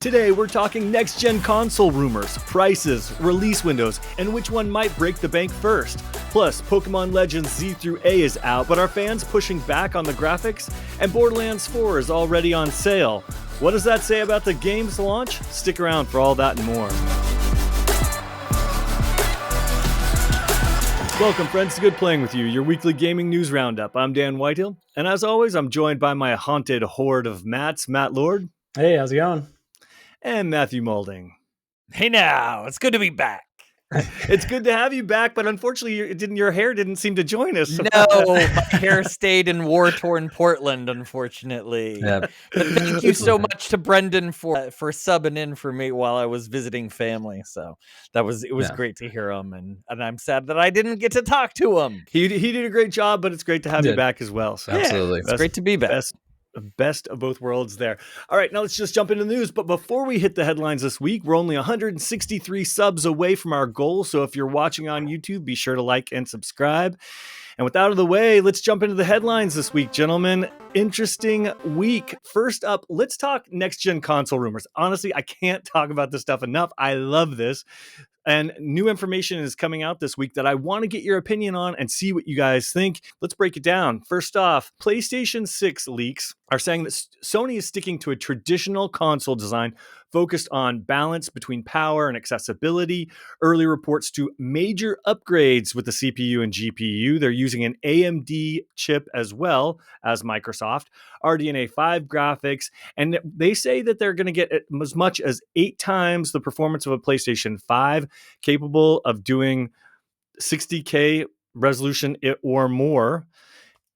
Today, we're talking next-gen console rumors, prices, release windows, and which one might break the bank first. Plus, Pokémon Legends Z through A is out, but are fans pushing back on the graphics? And Borderlands 4 is already on sale. What does that say about the game's launch? Stick around for all that and more. Welcome, friends, to Good Playing With You, your weekly gaming news roundup. I'm Dan Whitehill, and as always, I'm joined by my haunted horde of Matts, Matt Lord. Hey, how's it going? And Matthew Moulding. Hey now, it's good to be back. It's good to have you back, but unfortunately, your hair didn't seem to join us. No, my hair stayed in war-torn Portland, unfortunately. Yep. But thank you so much to Brendan for subbing in for me while I was visiting family. So it was great to hear him, and I'm sad that I didn't get to talk to him. He did a great job, but it's great to have you back as well. So absolutely, it's great to be back. Best of both worlds there. All right, now let's just jump into the news. But before we hit the headlines this week, we're only 163 subs away from our goal. So if you're watching on YouTube, be sure to like and subscribe. And with that out of the way, let's jump into the headlines this week, gentlemen. Interesting week. First up, let's talk next-gen console rumors. Honestly, I can't talk about this stuff enough. I love this. And new information is coming out this week that I want to get your opinion on and see what you guys think. Let's break it down. First off, PlayStation 6 leaks are saying that Sony is sticking to a traditional console design focused on balance between power and accessibility. Early reports to major upgrades with the CPU and GPU. They're using an AMD chip as well as Microsoft, RDNA 5 graphics, and they say that they're going to get as much as 8 times the performance of a PlayStation 5, capable of doing 60K resolution or more.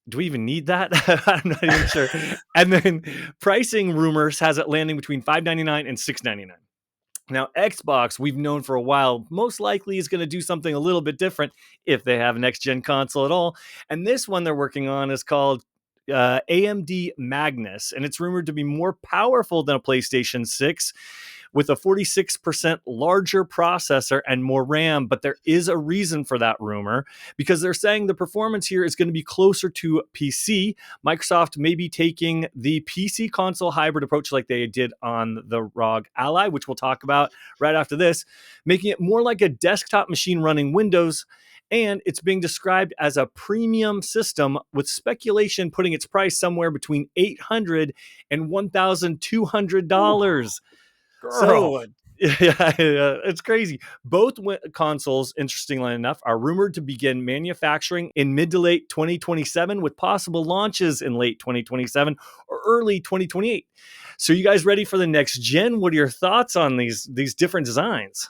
Do we even need that? I'm not even sure. And then pricing rumors has it landing between $599 and $699. Now, Xbox, we've known for a while, most likely is going to do something a little bit different if they have a next-gen console at all. And this one they're working on is called AMD Magnus, and it's rumored to be more powerful than a PlayStation 6 with a 46% larger processor and more RAM. But there is a reason for that rumor, because they're saying the performance here is going to be closer to PC. Microsoft may be taking the PC console hybrid approach like they did on the ROG Ally, which we'll talk about right after this, making it more like a desktop machine running Windows. And it's being described as a premium system, with speculation putting its price somewhere between $800 and $1,200. So, yeah, it's crazy. Both consoles, interestingly enough, are rumored to begin manufacturing in mid to late 2027, with possible launches in late 2027 or early 2028. So you guys ready for the next gen? What are your thoughts on these different designs?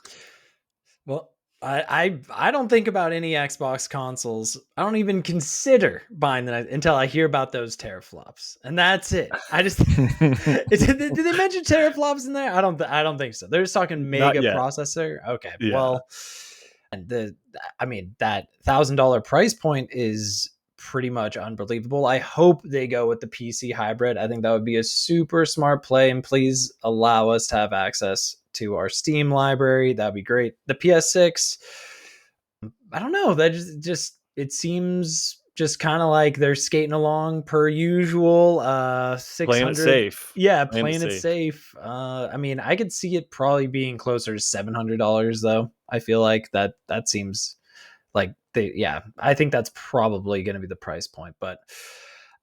Well, I don't think about any Xbox consoles. I don't even consider buying them until I hear about those teraflops, and that's it. I just did they mention teraflops in there? I don't think so. They're just talking mega processor. Okay, yeah. Well, and that $1,000 price point is pretty much unbelievable. I hope they go with the PC hybrid. I think that would be a super smart play, and please allow us to have access to our Steam library. That'd be great. The PS6, I don't know. That just it seems just kind of like they're skating along per usual. 600, playing it safe. Yeah, playing it safe. I could see it probably being closer to $700 though. I feel like that seems like I think that's probably going to be the price point, but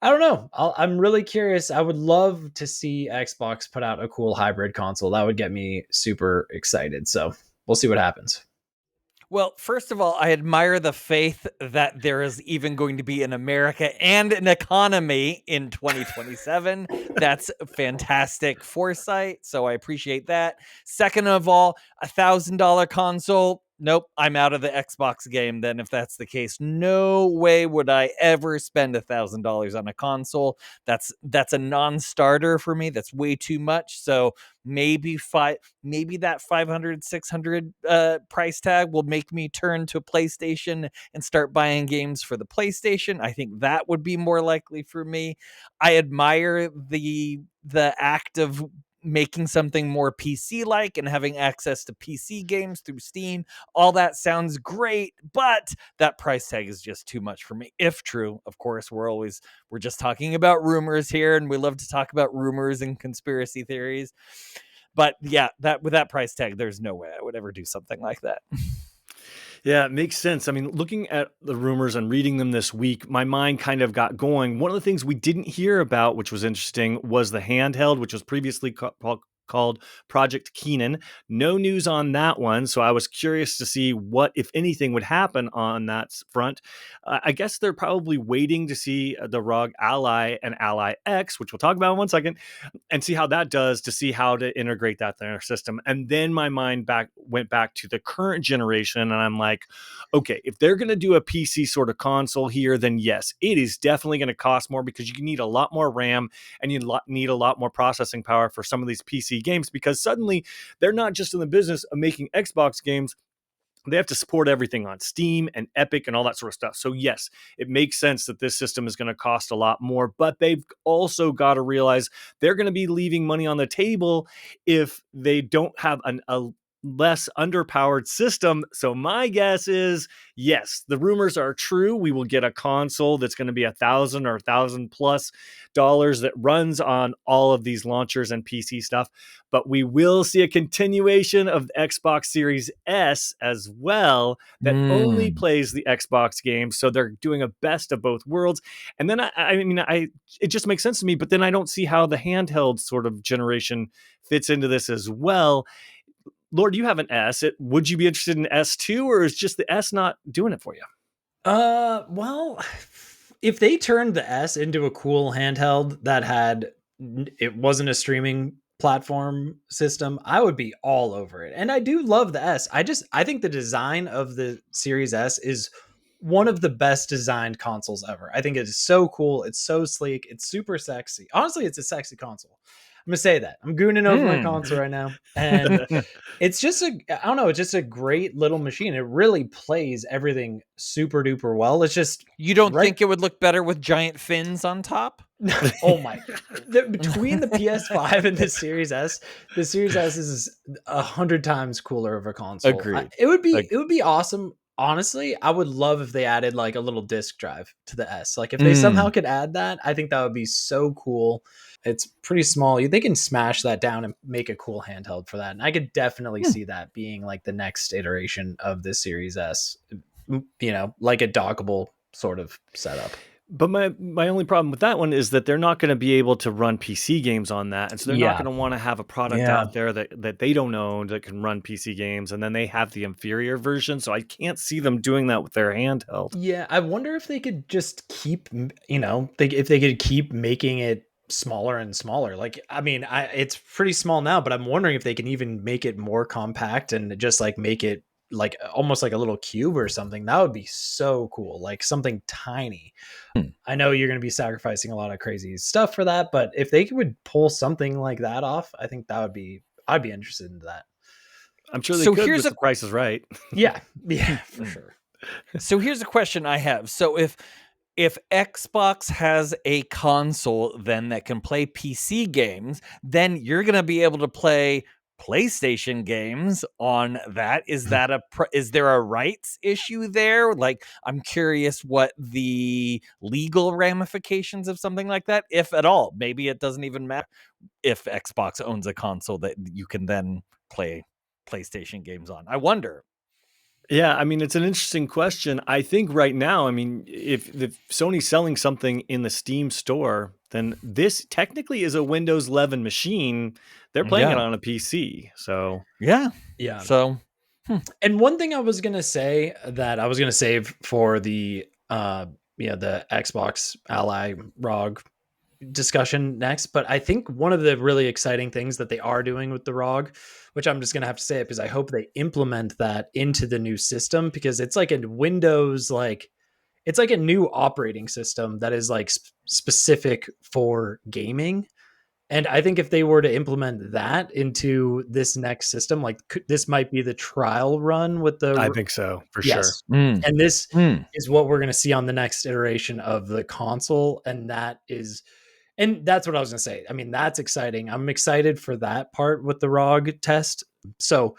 I don't know. I'm really curious. I would love to see Xbox put out a cool hybrid console. That would get me super excited. So we'll see what happens. Well, first of all, I admire the faith that there is even going to be an America and an economy in 2027. That's fantastic foresight. So I appreciate that. Second of all, $1,000 console. Nope, I'm out of the Xbox game then if that's the case. No way would I ever spend $1,000 on a console. That's a non-starter for me. That's way too much. So maybe that 500, 600 price tag will make me turn to PlayStation and start buying games for the PlayStation. I think that would be more likely for me. I admire the act of making something more PC-like and having access to PC games through Steam. All that sounds great, but that price tag is just too much for me. If true, of course, we're just talking about rumors here, and we love to talk about rumors and conspiracy theories. But yeah, that with that price tag, there's no way I would ever do something like that. Yeah, it makes sense. I mean, looking at the rumors and reading them this week, my mind kind of got going. One of the things we didn't hear about, which was interesting, was the handheld, which was previously called Project Keenan. No news on that one. So I was curious to see what, if anything, would happen on that front. I guess they're probably waiting to see the ROG Ally and Ally X, which we'll talk about in 1 second, and see how that does, to see how to integrate that in their system. And then my mind went back to the current generation, and I'm like, okay, if they're going to do a PC sort of console here, then yes, it is definitely going to cost more, because you need a lot more RAM and you need a lot more processing power for some of these PC games, because suddenly they're not just in the business of making Xbox games. They have to support everything on Steam and Epic and all that sort of stuff. So yes, it makes sense that this system is going to cost a lot more, but they've also got to realize they're going to be leaving money on the table if they don't have a less underpowered system. So my guess is, yes, the rumors are true. We will get a console that's going to be $1,000 or $1,000+ that runs on all of these launchers and PC stuff. But we will see a continuation of the Xbox Series S as well, that only plays the Xbox games. So they're doing a best of both worlds. And then it just makes sense to me, but then I don't see how the handheld sort of generation fits into this as well. Lord, you have an S. Would you be interested in S2, or is just the S not doing it for you? Well, if they turned the S into a cool handheld that it wasn't a streaming platform system, I would be all over it. And I do love the S. I think the design of the Series S is one of the best designed consoles ever. I think it is so cool. It's so sleek. It's super sexy. Honestly, it's a sexy console. I'm gonna say that. I'm gooning over my console right now. And it's just I don't know, it's just a great little machine. It really plays everything super duper well. It's just, you don't think it would look better with giant fins on top? Oh my! Between the PS5 and the Series S is 100 times cooler of a console. Agreed. It would be awesome. Honestly, I would love if they added like a little disc drive to the S. Like if they somehow could add that, I think that would be so cool. It's pretty small. They can smash that down and make a cool handheld for that. And I could definitely see that being like the next iteration of the Series S, like a dockable sort of setup. But my only problem with that one is that they're not going to be able to run PC games on that. And so they're not going to want to have a product out there that they don't own that can run PC games. And then they have the inferior version. So I can't see them doing that with their handheld. Yeah, I wonder if they could just keep, if they could keep making it smaller and smaller. Like, I mean, it's pretty small now, but I'm wondering if they can even make it more compact and just like make it like almost like a little cube or something. That would be so cool. Like something tiny. I know you're going to be sacrificing a lot of crazy stuff for that, but if they would pull something like that off, I think I'd be interested in that. I'm sure they could if the price is right. Yeah, for sure. So here's a question I have. So if Xbox has a console then that can play PC games, then you're going to be able to play PlayStation games on that. Is there a rights issue there? Like, I'm curious what the legal ramifications of something like that, if at all. Maybe it doesn't even matter if Xbox owns a console that you can then play PlayStation games on. I wonder. Yeah, I mean, it's an interesting question. I think right now, I mean, if Sony's selling something in the Steam store, then this technically is a Windows 11 machine. They're playing it on a PC. So, yeah. So, and one thing I was going to say that I was going to save for the Xbox Ally ROG discussion next, but I think one of the really exciting things that they are doing with the ROG, which I'm just going to have to say it because I hope they implement that into the new system, because it's like a Windows, it's like a new operating system that is like specific for gaming. And I think if they were to implement that into this next system, like this might be the trial run with the. I think so, for sure. And this is what we're going to see on the next iteration of the console. And that's what I was going to say. I mean, that's exciting. I'm excited for that part with the ROG test. So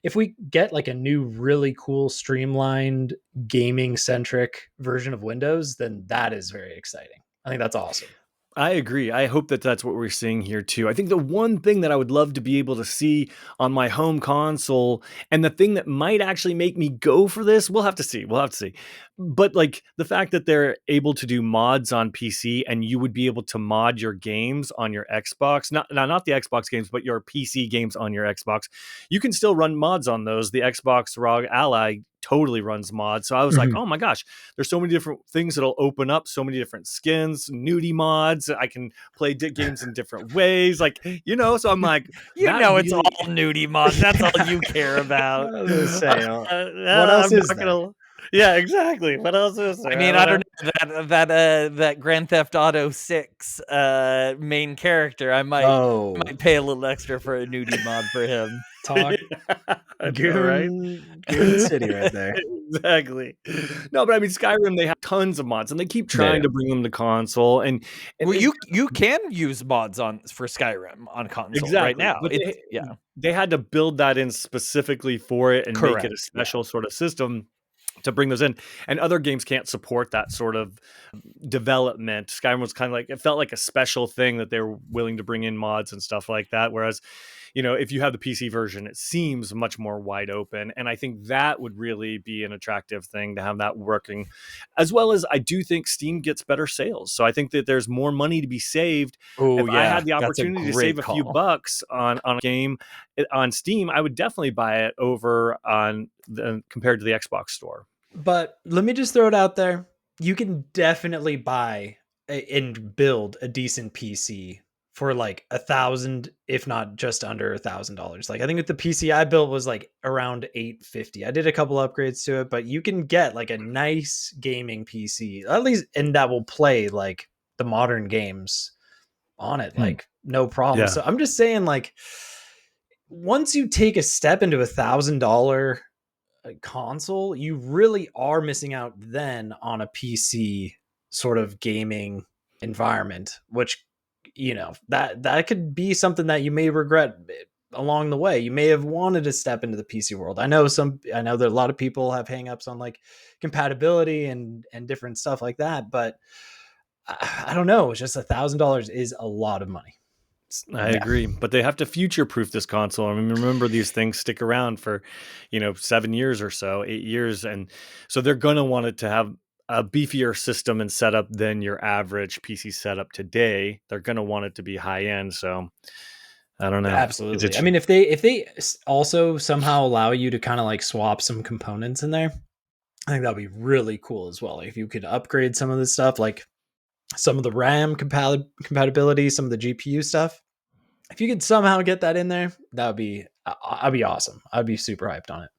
if we get like a new, really cool, streamlined, gaming centric version of Windows, then that is very exciting. I think that's awesome. I agree. I hope that that's what we're seeing here too. I think the one thing that I would love to be able to see on my home console, and the thing that might actually make me go for this, we'll have to see. We'll have to see. But like the fact that they're able to do mods on PC, and you would be able to mod your games on your Xbox, not the Xbox games, but your PC games on your Xbox. You can still run mods on those. The Xbox ROG Ally totally runs mods. So I was like, Mhm. oh my gosh, there's so many different things that'll open up, so many different skins, nudie mods. I can play games in different ways, like, so I'm like, You that know, it's all really. nudie mods. That's all you care about. I was gonna say, what else I'm is not there? gonna. Yeah, exactly. What else is I there? I mean, don't I don't know. know that Grand Theft Auto 6 main character. I Oh, might pay a little extra for a nudie mod for him. talk I know, right? Goon City right there. Exactly. No, but I mean, Skyrim, they have tons of mods, and they keep They trying do. to bring them to console, and Well, it, you can use mods on for Skyrim on console right exactly. now. But It's yeah, they had to build that in specifically for it and make it a correct. Yeah. special sort of system to bring those in. And other games can't support that sort of development. Skyrim was kind of like, it felt like a special thing that they were willing to bring in mods and stuff like that. Whereas, if you have the PC version, it seems much more wide open. And I think that would really be an attractive thing to have that working. As well as I do think Steam gets better sales. So I think that there's more money to be saved. Oh If I yeah, had the that's a opportunity to save great a few call. bucks on a game on Steam, I would definitely buy it over on compared to the Xbox store. But let me just throw it out there. You can definitely buy and build a decent PC for like 1,000, if not just under $1,000. Like I think with the PC I built was like around 850. I did a couple upgrades to it, but you can get like a nice gaming PC, at least, and that will play like the modern games on it, Hmm. like no problem. Yeah. So I'm just saying, like, once you take a step into $1,000 console, you really are missing out then on a PC sort of gaming environment, which that could be something that you may regret along the way. You may have wanted to step into the PC world. I know that a lot of people have hangups on like compatibility and different stuff like that, but I don't know. It's just $1,000 is a lot of money. I Yeah. agree, but they have to future proof this console. I mean, remember these things stick around for, 7 years or so, 8 years, and so they're going to want it to have a beefier system and setup than your average PC setup today. They're going to want it to be high end. So I don't know. It's Absolutely. I interesting. mean, if they also somehow allow you to kind of like swap some components in there, I think that'd be really cool as well. Like if you could upgrade some of this stuff, like some of the RAM compatibility, some of the GPU stuff. If you could somehow get that in there, that would be I'd be awesome. I'd be super hyped on it.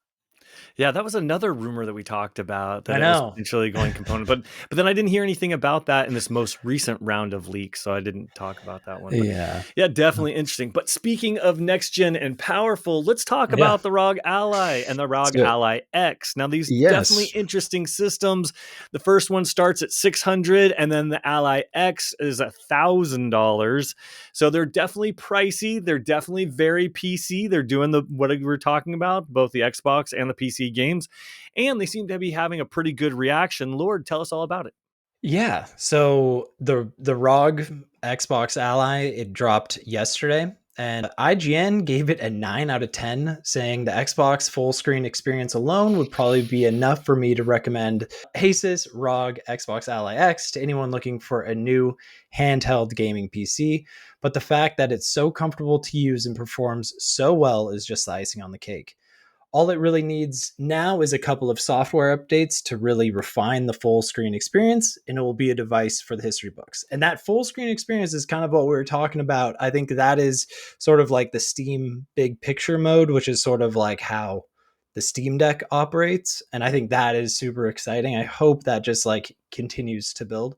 Yeah, that was another rumor that we talked about, that I it was know. potentially going component, but then I didn't hear anything about that in this most recent round of leaks, so I didn't talk about that one. But Yeah. yeah, definitely interesting. But speaking of next gen and powerful, let's talk Yeah. about the ROG Ally and the Let's ROG do it. Ally X. Now, these definitely Yes. interesting systems. The first one starts at 600, and then the Ally X is $1,000. So they're definitely pricey. They're definitely very PC. They're doing what we were talking about, both the Xbox and the PC games, and they seem to be having a pretty good reaction. Lord, tell us all about it. Yeah. So the ROG Xbox Ally, it dropped yesterday, and IGN gave it a 9 out of 10, saying the Xbox full screen experience alone would probably be enough for me to recommend Asus ROG Xbox Ally X to anyone looking for a new handheld gaming PC. But the fact that it's so comfortable to use and performs so well is just the icing on the cake. All it really needs now is a couple of software updates to really refine the full screen experience, and it will be a device for the history books. And that full screen experience is kind of what we were talking about. I think that is sort of like the Steam big picture mode, which is sort of like how the Steam Deck operates. And I think that is super exciting. I hope that just like continues to build.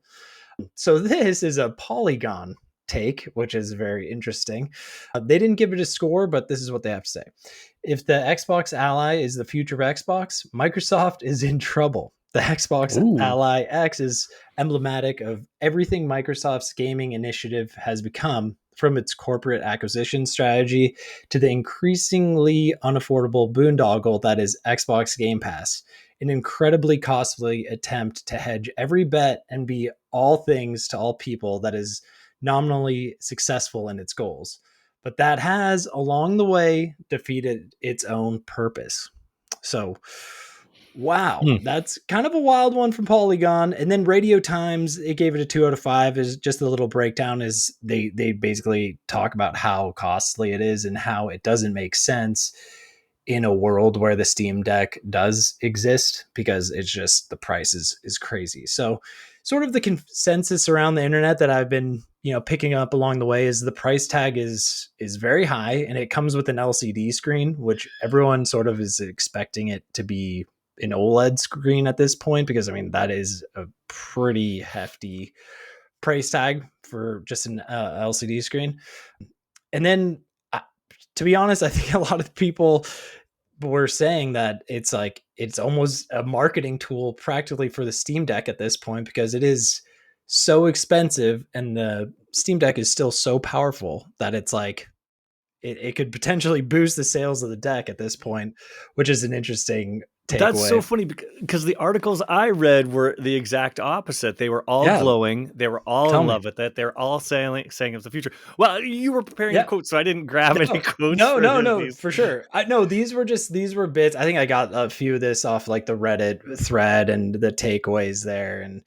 So this is a Polygon take, which is very interesting. They didn't give it a score, but this is what they have to say. If the Xbox Ally is the future of Xbox, Microsoft is in trouble. The Xbox Ooh. Ally X is emblematic of everything Microsoft's gaming initiative has become, from its corporate acquisition strategy to the increasingly unaffordable boondoggle that is Xbox Game Pass, an incredibly costly attempt to hedge every bet and be all things to all people that is nominally successful in its goals. But that has, along the way, defeated its own purpose. So, wow, that's kind of a wild one from Polygon. And then Radio Times, it gave it a 2 out of 5. Is just a little breakdown. Is they basically talk about how costly it is and how it doesn't make sense in a world where the Steam Deck does exist, because it's just the price is crazy. So sort of the consensus around the internet that I've been, picking up along the way is the price tag is very high, and it comes with an LCD screen, which everyone sort of is expecting it to be an OLED screen at this point, because I mean that is a pretty hefty price tag for just an LCD screen. And then, to be honest, I think a lot of people were saying that it's like it's almost a marketing tool practically for the Steam Deck at this point, because it is so expensive and the Steam Deck is still so powerful that it's like it could potentially boost the sales of the deck at this point, which is an interesting That's so takeaway. funny because the articles I read were the exact opposite. They were all glowing. They were all in love with it. They were all saying it's the future. Well, you were preparing your quotes, so I didn't grab any quotes. No, for sure. These were bits. I think I got a few of this off like the Reddit thread and the takeaways there. And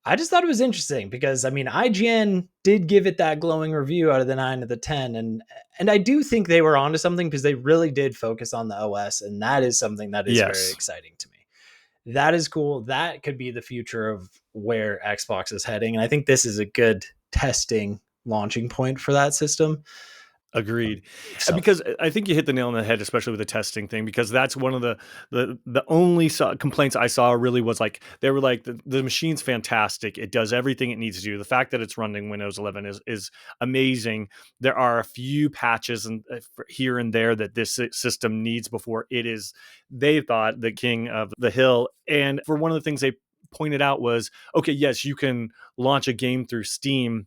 I just thought it was interesting because, I mean, IGN did give it that glowing review out of the 9 of the 10. And I do think they were onto something, because they really did focus on the OS. And that is something that is very exciting to me. That is cool. That could be the future of where Xbox is heading. And I think this is a good testing launching point for that system. Agreed. Because I think you hit the nail on the head, especially with the testing thing, because that's one of the only complaints I saw really was like, they were like, the machine's fantastic. It does everything it needs to do. The fact that it's running Windows 11 is amazing. There are a few patches and here and there that this system needs before it is, they thought, the king of the hill. And for one of the things they pointed out was, okay, yes, you can launch a game through Steam,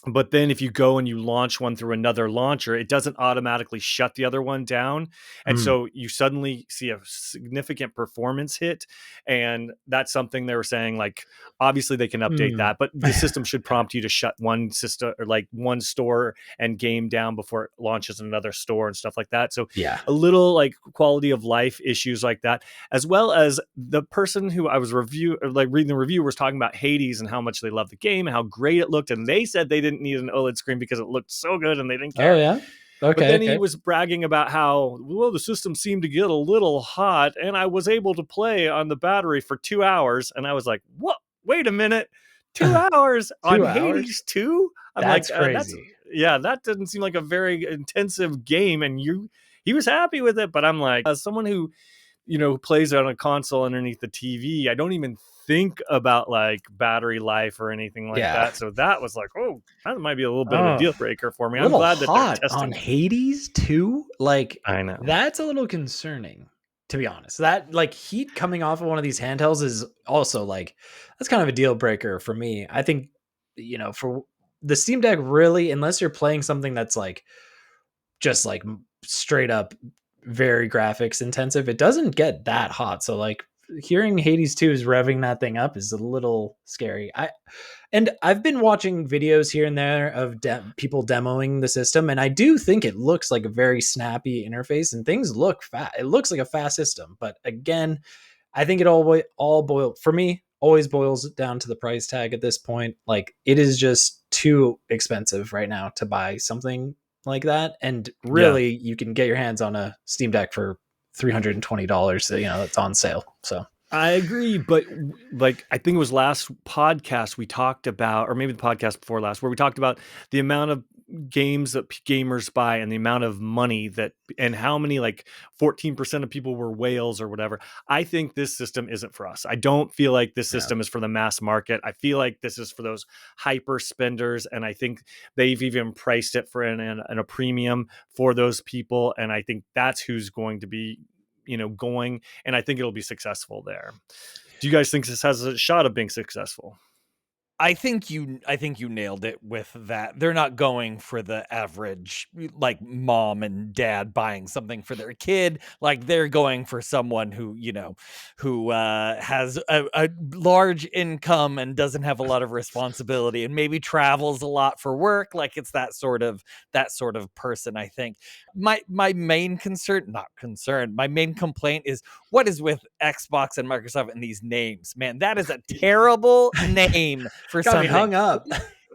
but then if you go and you launch one through another launcher, it doesn't automatically shut the other one down. And so you suddenly see a significant performance hit. And that's something they were saying, like, obviously they can update that, but the system should prompt you to shut one system or like one store and game down before it launches another store and stuff like that. So a little like quality of life issues like that, as well as the person who I was reading the review was talking about Hades and how much they loved the game and how great it looked. And they said they didn't need an OLED screen because it looked so good and they didn't care. Oh yeah. Okay. But then he was bragging about how, well, the system seemed to get a little hot and I was able to play on the battery for 2 hours. And I was like, what? Wait a minute. 2 hours on Hades 2? I'm that's like, crazy. That doesn't seem like a very intensive game. And he was happy with it. But I'm like, as someone who, plays on a console underneath the TV, I don't even think about like battery life or anything like that. So that was like, oh, that might be a little bit of a deal breaker for me. I'm glad that they're testing on Hades too. Like, I know that's a little concerning, to be honest. That like heat coming off of one of these handhelds is also like, that's kind of a deal breaker for me. I think, for the Steam Deck, really, unless you're playing something that's like just like straight up very graphics intensive, it doesn't get that hot. So like hearing Hades 2 is revving that thing up is a little scary. I've been watching videos here and there of people demoing the system, and I do think it looks like a very snappy interface and things look fast. It looks like a fast system, but again, I think it always boils down to the price tag at this point. Like, it is just too expensive right now to buy something like that. And really, you can get your hands on a Steam Deck for $320. That's on sale. So I agree, but like, I think it was last podcast we talked about, or maybe the podcast before last, where we talked about the amount of games that gamers buy and the amount of money and how many, like 14% of people were whales or whatever. I think this system isn't for us. I don't feel like this system is for the mass market. I feel like this is for those hyper spenders. And I think they've even priced it for a premium for those people. And I think that's who's going to be, going, and I think it'll be successful there. Do you guys think this has a shot of being successful? I think you nailed it with that. They're not going for the average like mom and dad buying something for their kid. Like they're going for someone who, who has a large income and doesn't have a lot of responsibility and maybe travels a lot for work. Like it's that sort of person, I think. My main concern, not concern, my main complaint is what is with Xbox and Microsoft and these names, man? That is a terrible name for Got me something. hung up.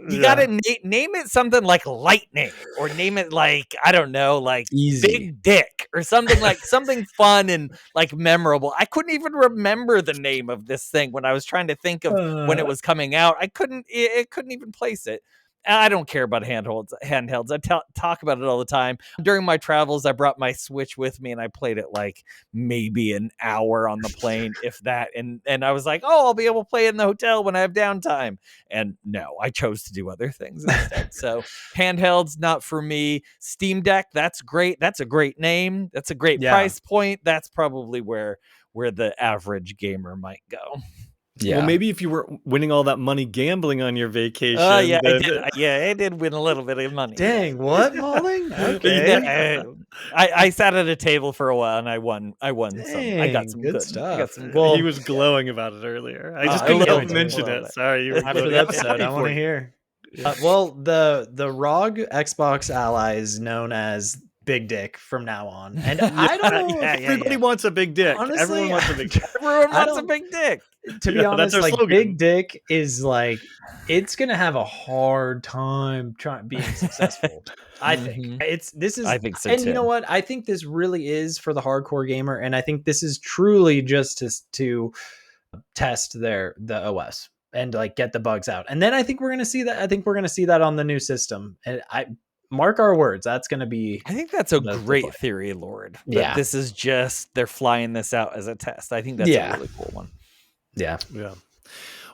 You gotta name it something like Lightning, or name it like, I don't know, like Easy. Big Dick, or something like something fun and like memorable. I couldn't even remember the name of this thing when I was trying to think of when it was coming out. I couldn't. It couldn't even place it. I don't care about handhelds. I talk about it all the time. During my travels, I brought my Switch with me and I played it like maybe an hour on the plane, if that. And I was like, oh, I'll be able to play it in the hotel when I have downtime. And no, I chose to do other things instead. So handhelds, not for me. Steam Deck, that's great. That's a great name. That's a great price point. That's probably where the average gamer might go. Yeah. Well, maybe if you were winning all that money gambling on your vacation. Yeah, I did win a little bit of money. Dang, what, Mauling? Okay. I sat at a table for a while and I won Dang, some. I got some good stuff. I got some Well, he was glowing about it earlier. I just couldn't help mention it. Sorry, you were after the episode. I want to hear. Well, the ROG Xbox ally is known as Big Dick from now on, and I don't know. Everybody wants a big dick. Honestly, everyone wants a big dick. Everyone wants a big dick. To be honest, like slogan. Big Dick is like it's gonna have a hard time being successful. I think I think so and too. You know what? I think this really is for the hardcore gamer, and I think this is truly just to test the OS and like get the bugs out. And then I think we're gonna see that. I think we're gonna see that on the new system. And mark our words, that's going to be. I think that's a great theory, Lord. Yeah, this is just they're flying this out as a test. I think that's a really cool one. Yeah.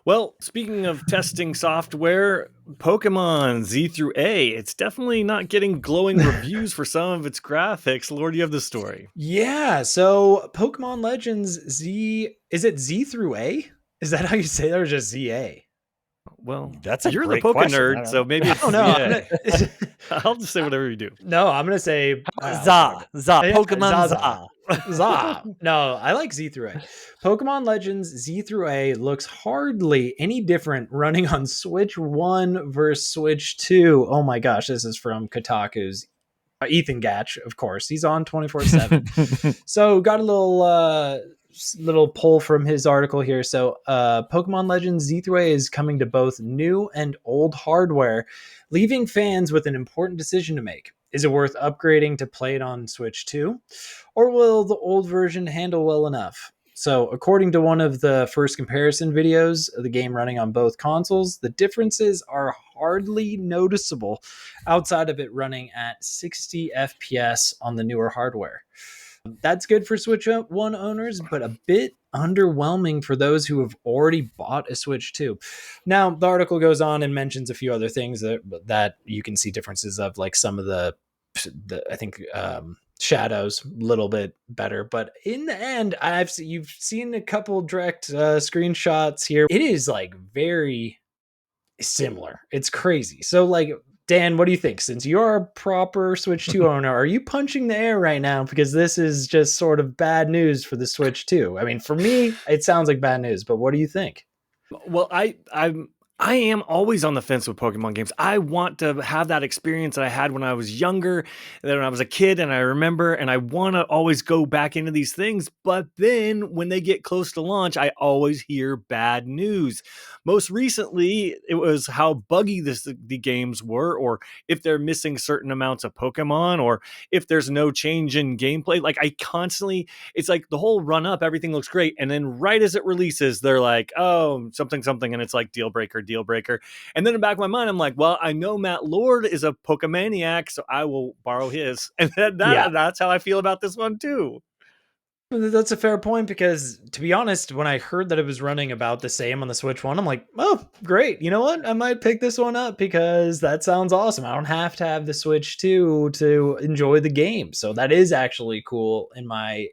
Well, speaking of testing software, Pokemon Z through A, it's definitely not getting glowing reviews for some of its graphics. Lord, you have the story. Yeah. So Pokemon Legends Z, is it Z through A? Is that how you say that, or just ZA? Well, that's you're the Poke nerd, so maybe it's, I don't know. I'll just say whatever you do. No, I'm gonna say Za, Pokemon Za. No, I like Z through A. Pokemon Legends Z through A looks hardly any different running on Switch 1 versus Switch 2. Oh my gosh, this is from Kotaku's Ethan Gatch, of course. He's on 24/7. So got a little pull from his article here. So Pokemon Legends Z through A is coming to both new and old hardware, leaving fans with an important decision to make. Is it worth upgrading to play it on Switch 2? Or will the old version handle well enough? So according to one of the first comparison videos of the game running on both consoles, the differences are hardly noticeable outside of it running at 60 FPS on the newer hardware. That's good for Switch 1 owners, but a bit underwhelming for those who have already bought a Switch 2. Now, the article goes on and mentions a few other things that you can see differences of, like some of the I think shadows a little bit better. But in the end, you've seen a couple direct screenshots here. It is like very similar. It's crazy. So like, Dan, what do you think? Since you're a proper Switch 2 owner, are you punching the air right now? Because this is just sort of bad news for the Switch 2. I mean, for me, it sounds like bad news, but what do you think? Well, I am always on the fence with Pokemon games. I want to have that experience that I had when I was younger, when I was a kid, and I remember, and I want to always go back into these things. But then when they get close to launch, I always hear bad news. Most recently, it was how buggy the games were, or if they're missing certain amounts of Pokemon, or if there's no change in gameplay. Like it's like the whole run up, everything looks great. And then right as it releases, they're like, oh, something. And it's like deal breaker. And then in the back of my mind, I'm like, well, I know Matt Lord is a Pokemaniac, so I will borrow his. And that's how I feel about this one too. That's a fair point, because to be honest, when I heard that it was running about the same on the Switch 1, I'm like, oh, great. You know what? I might pick this one up because that sounds awesome. I don't have to have the Switch 2 to enjoy the game. So that is actually cool in my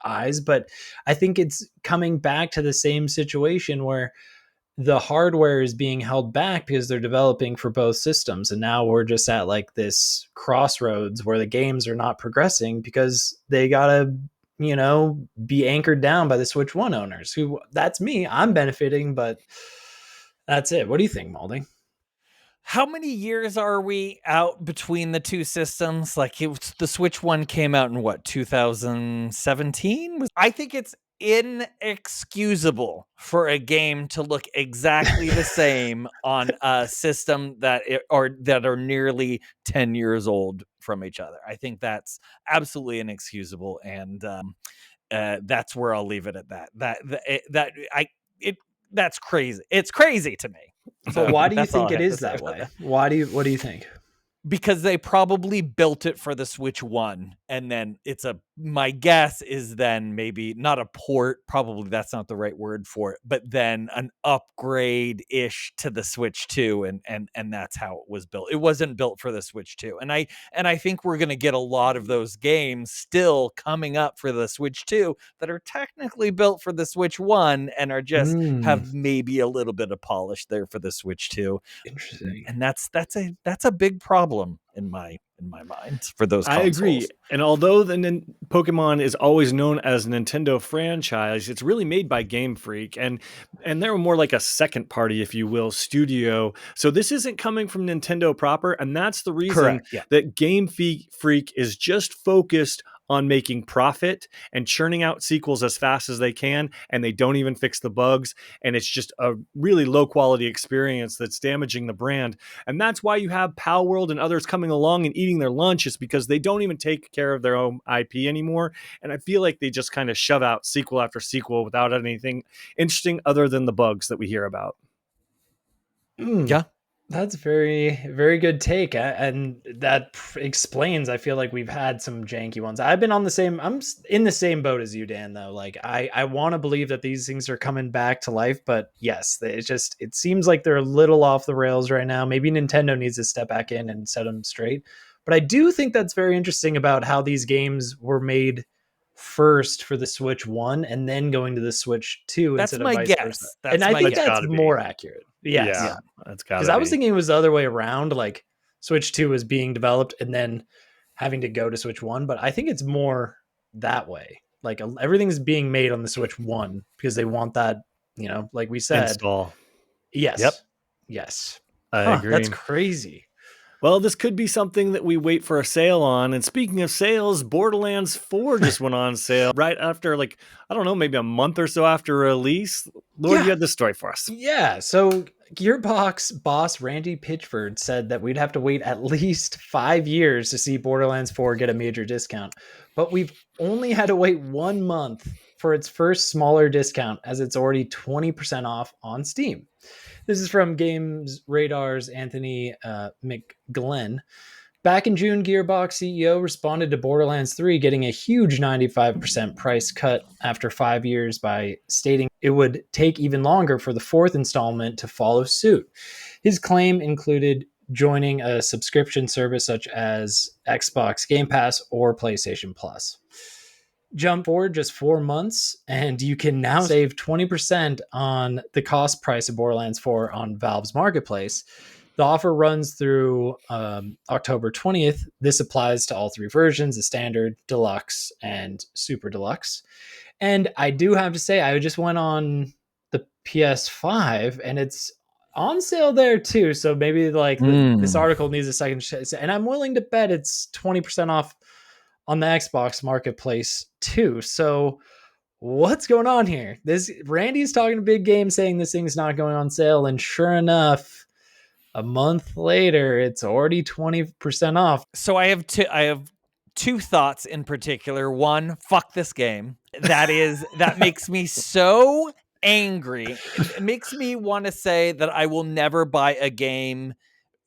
eyes. But I think it's coming back to the same situation where the hardware is being held back because they're developing for both systems, and now we're just at like this crossroads where the games are not progressing because they gotta, be anchored down by the Switch One owners. Who, that's me. I'm benefiting, but that's it. What do you think, Maldy? How many years are we out between the two systems? Like the Switch One came out in what, 2017? I think it's inexcusable for a game to look exactly the same on a system that are nearly 10 years old from each other. I think that's absolutely inexcusable, and that's where I'll leave it at that. That's crazy. It's crazy to me. So why do you that's all think I it have to is say that about way? that. What do you think? Because they probably built it for the Switch One, and then my guess is then maybe not a port, probably that's not the right word for it, but then an upgrade-ish to the Switch 2, and that's how it was built. It wasn't built for the Switch 2. And I think we're gonna get a lot of those games still coming up for the Switch 2 that are technically built for the Switch 1 and are just have maybe a little bit of polish there for the Switch 2. Interesting. And that's a big problem in my mind for those I consoles. agree. And although Pokemon is always known as a Nintendo franchise, it's really made by Game Freak, and they're more like a second party, if you will, studio. So this isn't coming from Nintendo proper, and that's the reason Correct, yeah. that Game Freak is just focused on making profit and churning out sequels as fast as they can, and they don't even fix the bugs, and it's just a really low quality experience that's damaging the brand. And that's why you have Pal World and others coming along and eating their lunch, is because they don't even take care of their own IP anymore. And I feel like they just kind of shove out sequel after sequel without anything interesting other than the bugs that we hear about. Yeah. That's very, very good take. And that explains, I feel like we've had some janky ones. I'm in the same boat as you, Dan, though. Like, I want to believe that these things are coming back to life, but yes, it seems like they're a little off the rails right now. Maybe Nintendo needs to step back in and set them straight. But I do think that's very interesting about how these games were made first for the Switch 1 and then going to the Switch 2 That's instead my of vice guess. versa. That's And I my think guess. that's Gotta be. more accurate. Yes. Yeah, that's gotta Because I was thinking it was the other way around, like Switch 2 was being developed and then having to go to Switch 1, but I think it's more that way. Like everything's being made on the Switch 1 because they want that, like we said. install. Yes. Yep. Yes. I agree. That's crazy. Well, this could be something that we wait for a sale on. And speaking of sales, Borderlands 4 just went on sale right after, like, I don't know, maybe a month or so after release. Lord, you had the story for us. Yeah. So Gearbox boss Randy Pitchford said that we'd have to wait at least 5 years to see Borderlands 4 get a major discount. But we've only had to wait 1 month for its first smaller discount, as it's already 20% off on Steam. This is from Games Radar's Anthony McGlenn. Back in June, Gearbox CEO responded to Borderlands 3 getting a huge 95% price cut after 5 years by stating it would take even longer for the fourth installment to follow suit. His claim included joining a subscription service such as Xbox Game Pass or PlayStation Plus. Jump forward just 4 months, and you can now save 20% on the cost price of Borderlands 4 on Valve's marketplace. The offer runs through October 20th. This applies to all three versions, the standard, deluxe, and super deluxe. And I do have to say, I just went on the PS5 and it's on sale there too. So maybe like this article needs a second. And I'm willing to bet it's 20% off on the Xbox marketplace too. So what's going on here? Randy's talking a big game saying this thing's not going on sale. And sure enough, a month later, it's already 20% off. So I have two thoughts in particular. One, fuck this game. That makes me so angry. It makes me want to say that I will never buy a game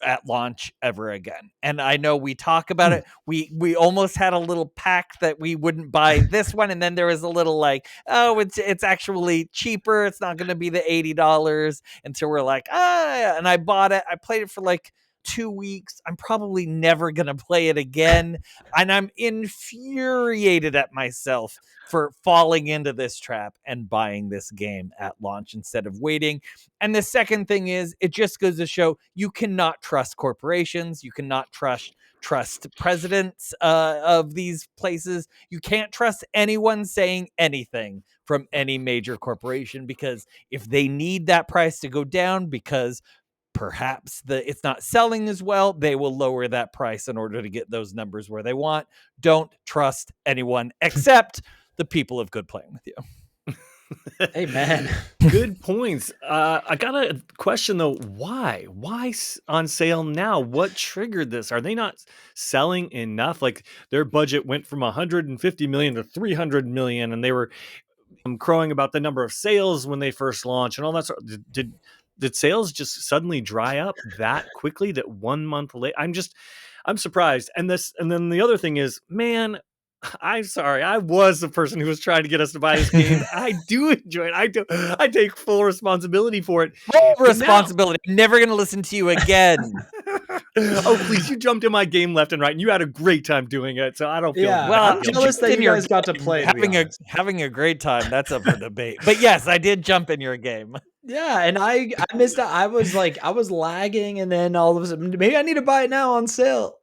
at launch ever again. And I know we talk about it. We almost had a little pact that we wouldn't buy this one, and then there was a little like, oh, it's actually cheaper. It's not going to be the $80. And so we're like, and I bought it. I played it for like 2 weeks. I'm probably never going to play it again. And I'm infuriated at myself for falling into this trap and buying this game at launch instead of waiting. And the second thing is, it just goes to show you cannot trust corporations. You cannot trust presidents of these places. You can't trust anyone saying anything from any major corporation, because if they need that price to go down because perhaps it's not selling as well, they will lower that price in order to get those numbers where they want. Don't trust anyone except the people of good playing with you. Hey, man. Good points. I got a question though. Why? Why on sale now? What triggered this? Are they not selling enough? Like their budget went from 150 million to 300 million, and they were crowing about the number of sales when they first launched and all that. Did sales just suddenly dry up that quickly? That 1 month late? I'm surprised. And then the other thing is, man, I'm sorry. I was the person who was trying to get us to buy this game. I do enjoy it. I take full responsibility for it. Full responsibility. I'm never going to listen to you again. Oh, please. You jumped in my game left and right, and you had a great time doing it. So I don't feel Yeah, well. I'm jealous that you guys got to play. Having a great time. That's up for debate. But yes, I did jump in your game. Yeah, and I missed out. I was lagging, and then all of a sudden, maybe I need to buy it now on sale.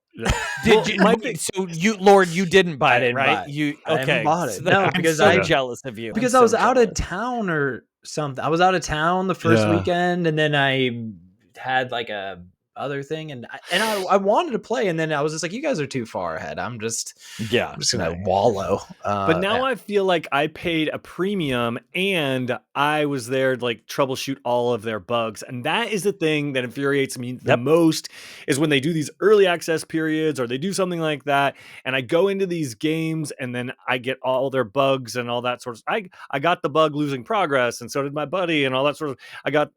Did you? So you didn't buy it, right? I haven't bought it. So no, because I'm jealous of you. Because I was out of town or something. I was out of town the first weekend, and then I had like a other thing, and I wanted to play, and then I was just like, you guys are too far ahead. I'm just gonna wallow. But now I feel like I paid a premium and I was there to like troubleshoot all of their bugs. And that is the thing that infuriates me the most, is when they do these early access periods or they do something like that. And I go into these games and then I get all their bugs and all that sort of, I got the bug losing progress, and so did my buddy and all that sort of, I got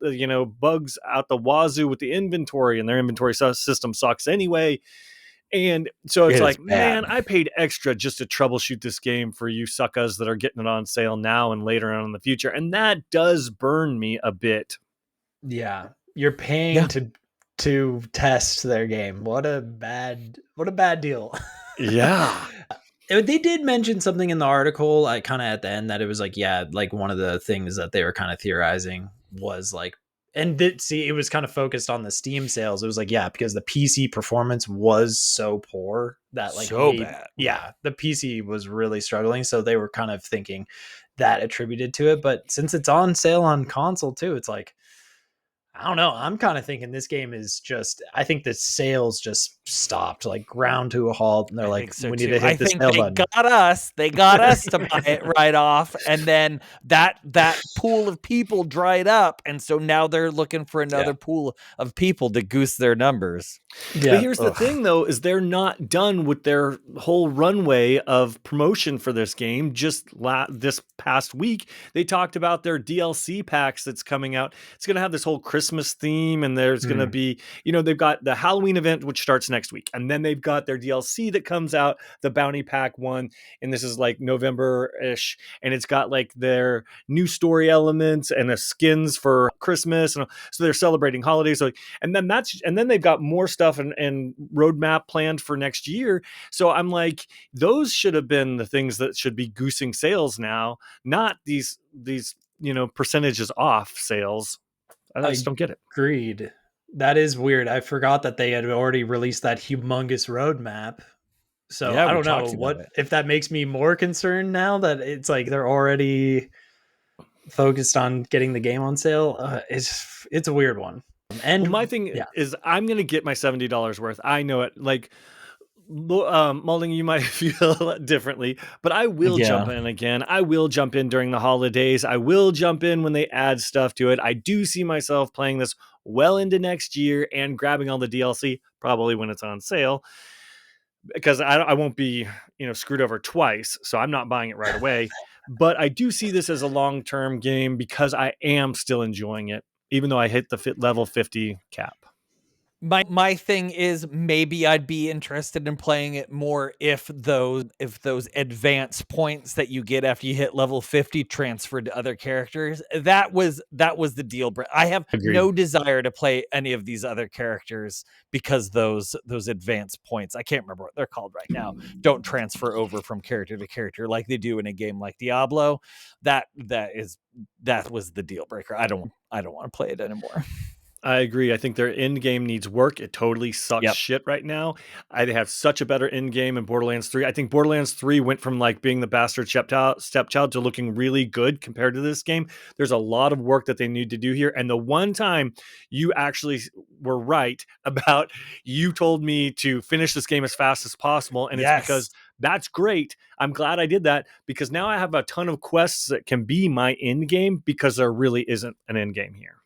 bugs out the wazoo with the inventory, and their inventory system sucks anyway. And so it's like, man, I paid extra just to troubleshoot this game for you suckers that are getting it on sale now and later on in the future. And that does burn me a bit. Yeah. You're paying to test their game. What a bad deal. Yeah. They did mention something in the article, like kind of at the end, that it was like, like one of the things that they were kind of theorizing was like, and it was kind of focused on the Steam sales. It was like, because the PC performance was so poor that like bad. Yeah, the PC was really struggling. So they were kind of thinking that attributed to it. But since it's on sale on console too, it's like, I don't know. I'm kind of thinking this game is just, I think the sales just stopped, like ground to a halt. And they're like, we need to hit the sale button. They got us to buy it right off. And then that pool of people dried up. And so now they're looking for another pool of people to goose their numbers. Yeah. But here's the thing, though, is they're not done with their whole runway of promotion for this game. Just this past week, they talked about their DLC packs that's coming out. It's going to have this whole Christmas theme, and there's going to be, they've got the Halloween event, which starts next week. And then they've got their DLC that comes out, the Bounty Pack one. And this is like November-ish. And it's got like their new story elements and the skins for Christmas. And so they're celebrating holidays. So, and then they've got more stuff and roadmap planned for next year. So I'm like, those should have been the things that should be goosing sales now, not these percentages off sales. I just don't get it. Agreed. That is weird. I forgot that they had already released that humongous roadmap. So I don't know if that makes me more concerned now that it's like they're already focused on getting the game on sale. It's a weird one. And my thing is, I'm going to get my $70 worth. I know it. Like, Malding, you might feel differently, but I will jump in again. I will jump in during the holidays. I will jump in when they add stuff to it. I do see myself playing this well into next year and grabbing all the DLC, probably when it's on sale, because I won't be, screwed over twice. So I'm not buying it right away. But I do see this as a long-term game because I am still enjoying it, even though I hit the level 50 cap. My thing is maybe I'd be interested in playing it more if those advance points that you get after you hit level 50 transferred to other characters. That was the deal. I have Agreed. no desire to play any of these other characters because those advance points, I can't remember what they're called right now, don't transfer over from character to character like they do in a game like Diablo. That was the deal breaker. I don't want to play it anymore. I agree. I think their end game needs work. It totally sucks Yep. shit right now. They have such a better end game in Borderlands 3. I think Borderlands 3 went from like being the bastard stepchild to looking really good compared to this game. There's a lot of work that they need to do here. And the one time you actually were right about, you told me to finish this game as fast as possible. And it's because that's great. I'm glad I did that, because now I have a ton of quests that can be my end game, because there really isn't an end game here.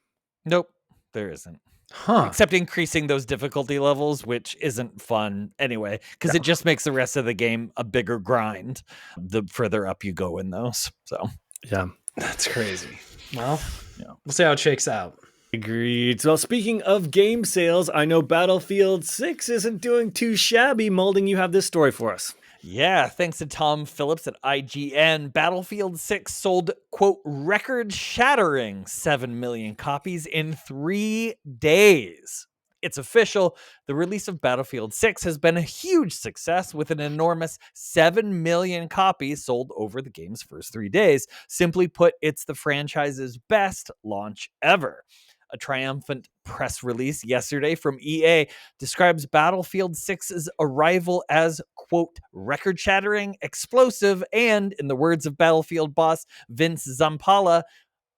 Nope, there isn't. Huh. Except increasing those difficulty levels, which isn't fun anyway, because it just makes the rest of the game a bigger grind the further up you go in those. So Yeah. That's crazy. Well, Yeah. we'll see how it shakes out. Agreed. So speaking of game sales, I know Battlefield 6 isn't doing too shabby. Molding, you have this story for us. Yeah, thanks to Tom Phillips at IGN, Battlefield 6 sold, quote, record-shattering 7 million copies in 3 days. It's official. The release of Battlefield 6 has been a huge success, with an enormous 7 million copies sold over the game's first 3 days. Simply put, it's the franchise's best launch ever. A triumphant press release yesterday from EA describes Battlefield 6's arrival as, quote, record-shattering, explosive, and, in the words of Battlefield boss Vince Zampella,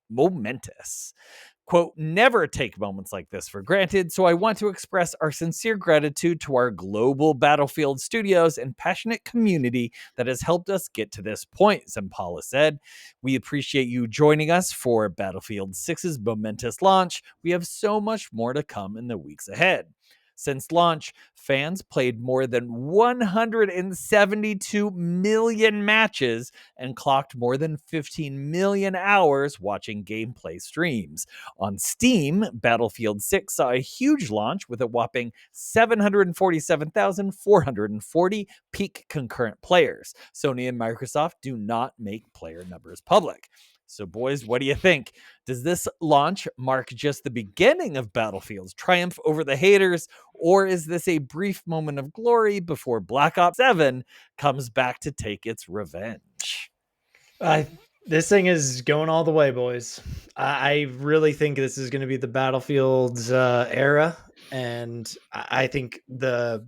momentous. Quote, never take moments like this for granted, so I want to express our sincere gratitude to our global Battlefield studios and passionate community that has helped us get to this point, Zampella said. We appreciate you joining us for Battlefield 6's momentous launch. We have so much more to come in the weeks ahead. Since launch, fans played more than 172 million matches and clocked more than 15 million hours watching gameplay streams. On Steam, Battlefield 6 saw a huge launch with a whopping 747,440 peak concurrent players. Sony and Microsoft do not make player numbers public. So, boys, what do you think? Does this launch mark just the beginning of Battlefield's triumph over the haters, or is this a brief moment of glory before Black Ops 7 comes back to take its revenge? This thing is going all the way, boys. I really think this is going to be the Battlefield's era, and I think the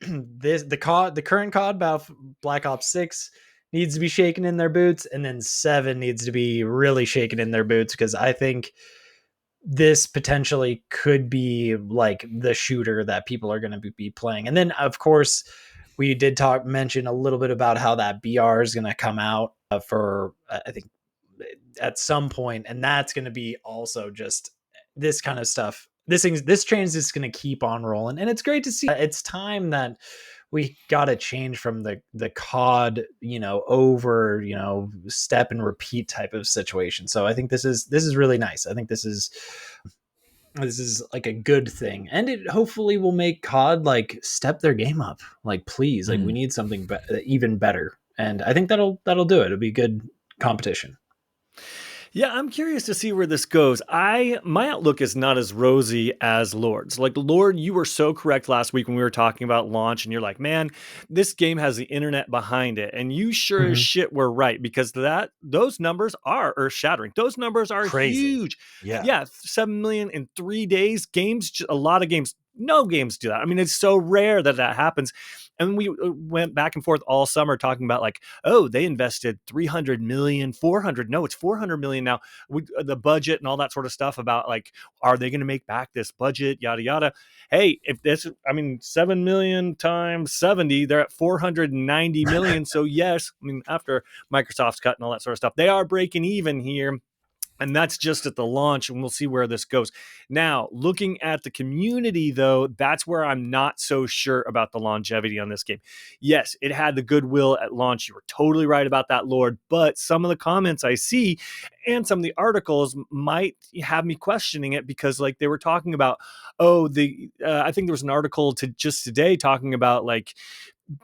current COD Black Ops 6 needs to be shaken in their boots, and then 7 needs to be really shaken in their boots, because I think this potentially could be like the shooter that people are going to be playing. And then, of course, we did mention a little bit about how that BR is going to come out for, I think, at some point, and that's going to be also just this kind of stuff. This train is just going to keep on rolling, and it's great to see. It's time that we got to change from the COD, over, step and repeat type of situation. So I think this is really nice. I think this is like a good thing, and it hopefully will make COD like step their game up. Like, please, like we need something even better, and I think that'll do it. It'll be good competition. Yeah, I'm curious to see where this goes. My outlook is not as rosy as Lord's. Like, Lord, you were so correct last week when we were talking about launch, and you're like, man, this game has the internet behind it. And you sure as shit were right, because those numbers are earth-shattering. Those numbers are Crazy. huge. Yeah. 7 million in 3 days. A lot of games, no games do that. I mean, it's so rare that happens. And we went back and forth all summer talking about like, oh, they invested 300 million, 400. No, it's 400 million now. The budget and all that sort of stuff about like, are they going to make back this budget? Yada, yada. Hey, 7 million times 70, they're at 490 million. So yes, after Microsoft's cut and all that sort of stuff, they are breaking even here. And that's just at the launch, and we'll see where this goes. Now, looking at the community, though, that's where I'm not so sure about the longevity on this game. Yes, it had the goodwill at launch. You were totally right about that, Lord. But some of the comments I see and some of the articles might have me questioning it, because like they were talking about, I think there was an article just today talking about like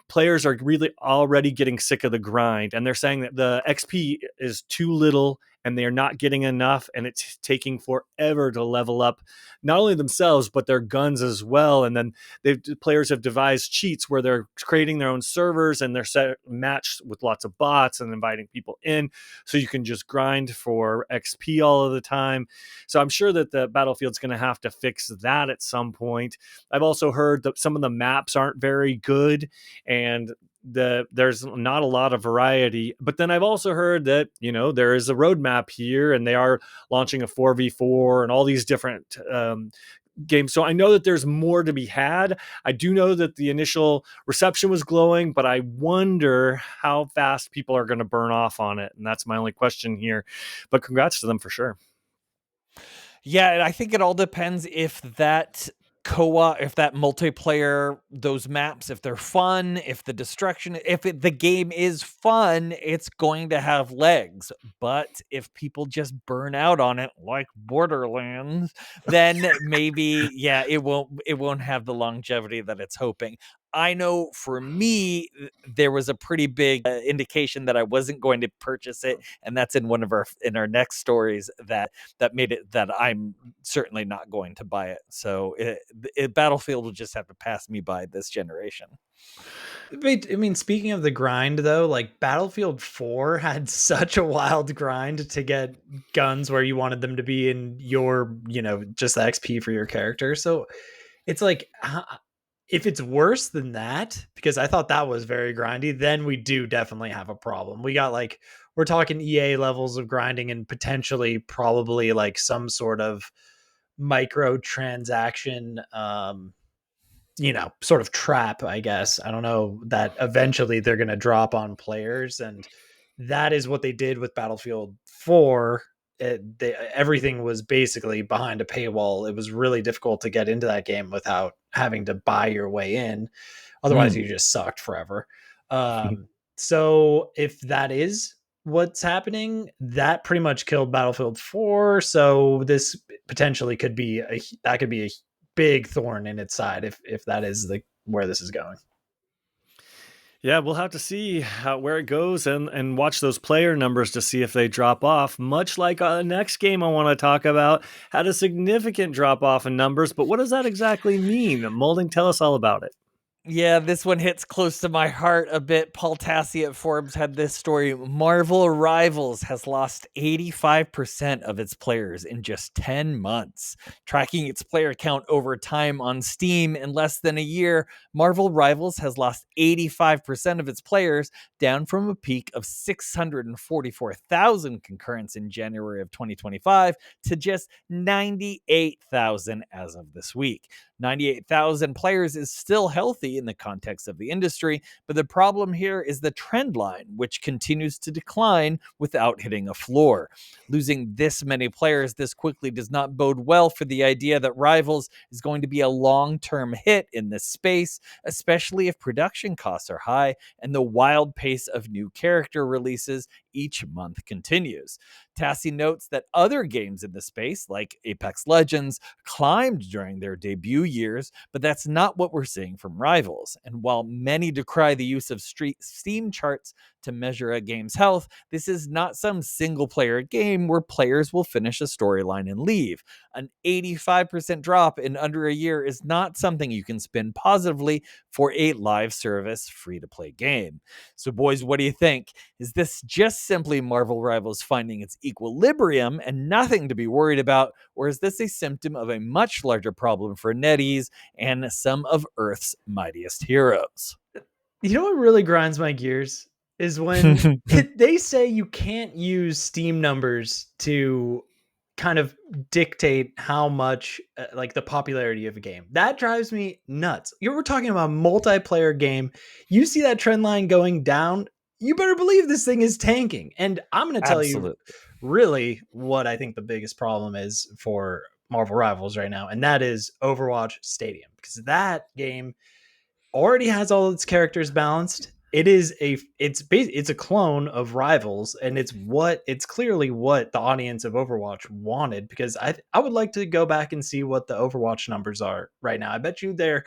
players are really already getting sick of the grind, and they're saying that the XP is too little and they're not getting enough, and it's taking forever to level up not only themselves but their guns as well. And then players have devised cheats where they're creating their own servers, and they're set matched with lots of bots and inviting people in so you can just grind for XP all of the time. So I'm sure that the Battlefield's going to have to fix that at some point. I've also heard that some of the maps aren't very good, and there's not a lot of variety. But then I've also heard that, there is a roadmap here, and they are launching a 4v4 and all these different games. So I know that there's more to be had. I do know that the initial reception was glowing, but I wonder how fast people are going to burn off on it. And that's my only question here. But congrats to them for sure. Yeah, and I think it all depends if that co-op, if that multiplayer, those maps, if they're fun, if the destruction, the game is fun, it's going to have legs. But if people just burn out on it, like Borderlands, then maybe, yeah, it won't have the longevity that it's hoping. I know for me, there was a pretty big indication that I wasn't going to purchase it, and that's in our next stories that made it that I'm certainly not going to buy it. So Battlefield will just have to pass me by this generation. I mean, speaking of the grind, though, like Battlefield 4 had such a wild grind to get guns where you wanted them to be in your, just the XP for your character. So it's like, if it's worse than that, because I thought that was very grindy, then we do definitely have a problem. We're talking EA levels of grinding, and potentially probably like some sort of microtransaction, sort of trap, I guess. I don't know, that eventually they're going to drop on players. And that is what they did with Battlefield 4. Everything was basically behind a paywall. It was really difficult to get into that game without having to buy your way in. Otherwise, you just sucked forever. So if that is what's happening, that pretty much killed Battlefield 4. So this potentially could be a big thorn in its side if that is where this is going. Yeah, we'll have to see where it goes and watch those player numbers to see if they drop off. Much like the next game I want to talk about had a significant drop off in numbers, but what does that exactly mean? Molding, tell us all about it. Yeah, this one hits close to my heart a bit. Paul Tassi at Forbes had this story. Marvel Rivals has lost 85% of its players in just 10 months. Tracking its player count over time on Steam in less than a year, Marvel Rivals has lost 85% of its players, down from a peak of 644,000 concurrents in January of 2025 to just 98,000 as of this week. 98,000 players is still healthy in the context of the industry, but the problem here is the trend line, which continues to decline without hitting a floor. Losing this many players this quickly does not bode well for the idea that Rivals is going to be a long-term hit in this space, especially if production costs are high and the wild pace of new character releases each month continues. Tassi notes that other games in the space, like Apex Legends, climbed during their debut years, but that's not what we're seeing from Rivals. And while many decry the use of Steam charts to measure a game's health, this is not some single-player game where players will finish a storyline and leave. An 85% drop in under a year is not something you can spin positively for a live service free-to-play game. So boys, what do you think? Is this just simply Marvel Rivals finding its equilibrium and nothing to be worried about, or is this a symptom of a much larger problem for NetEase and some of Earth's mightiest heroes? You know what really grinds my gears is when they say you can't use Steam numbers to kind of dictate how much like the popularity of a game. That drives me nuts. We're talking about a multiplayer game. You see that trend line going down, you better believe this thing is tanking. And I'm going to tell you Absolutely. really what I think the biggest problem is for Marvel Rivals right now, and that is Overwatch Stadium, because that game already has all its characters balanced. It's a clone of Rivals, and it's clearly what the audience of Overwatch wanted, because I would like to go back and see what the Overwatch numbers are right now. I bet you they're,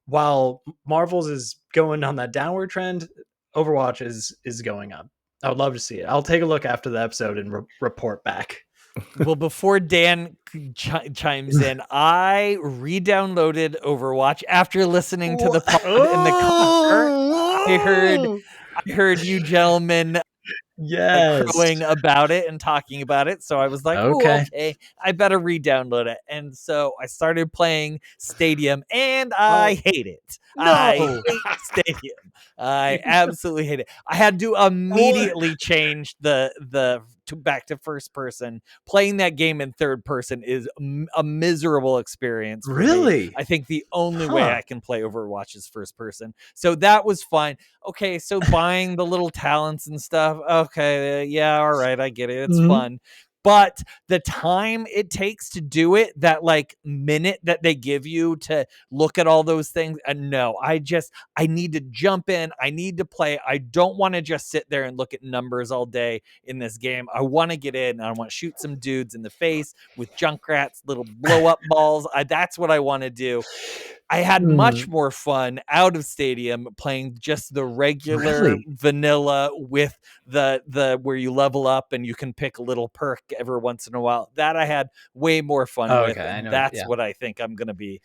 while Marvels is going on that downward trend, Overwatch is going up. I would love to see it. I'll take a look after the episode and report back. Well, before Dan chimes in, I re-downloaded Overwatch after listening to the pod in the car. I heard you gentlemen Yes. crowing about it and talking about it. So I was like, Okay. okay, I better re-download it. And so I started playing Stadium, and I hate it. No. I hate Stadium. I absolutely hate it. I had to immediately change the back to first person. Playing that game in third person is a miserable experience for me. Really? I think the only way I can play Overwatch is first person. So that was fine. Okay, so buying the little talents and stuff. Okay, yeah, all right, I get it. It's fun. But the time it takes to do it, that like minute that they give you to look at all those things, no, I need to jump in. I need to play. I don't want to just sit there and look at numbers all day in this game. I want to get in. I want to shoot some dudes in the face with Junkrats, little blow up balls. That's what I want to do. I had much more fun out of Stadium playing just the regular vanilla with the where you level up and you can pick a little perk every once in a while. That I had way more fun with. And that's what I think I'm gonna be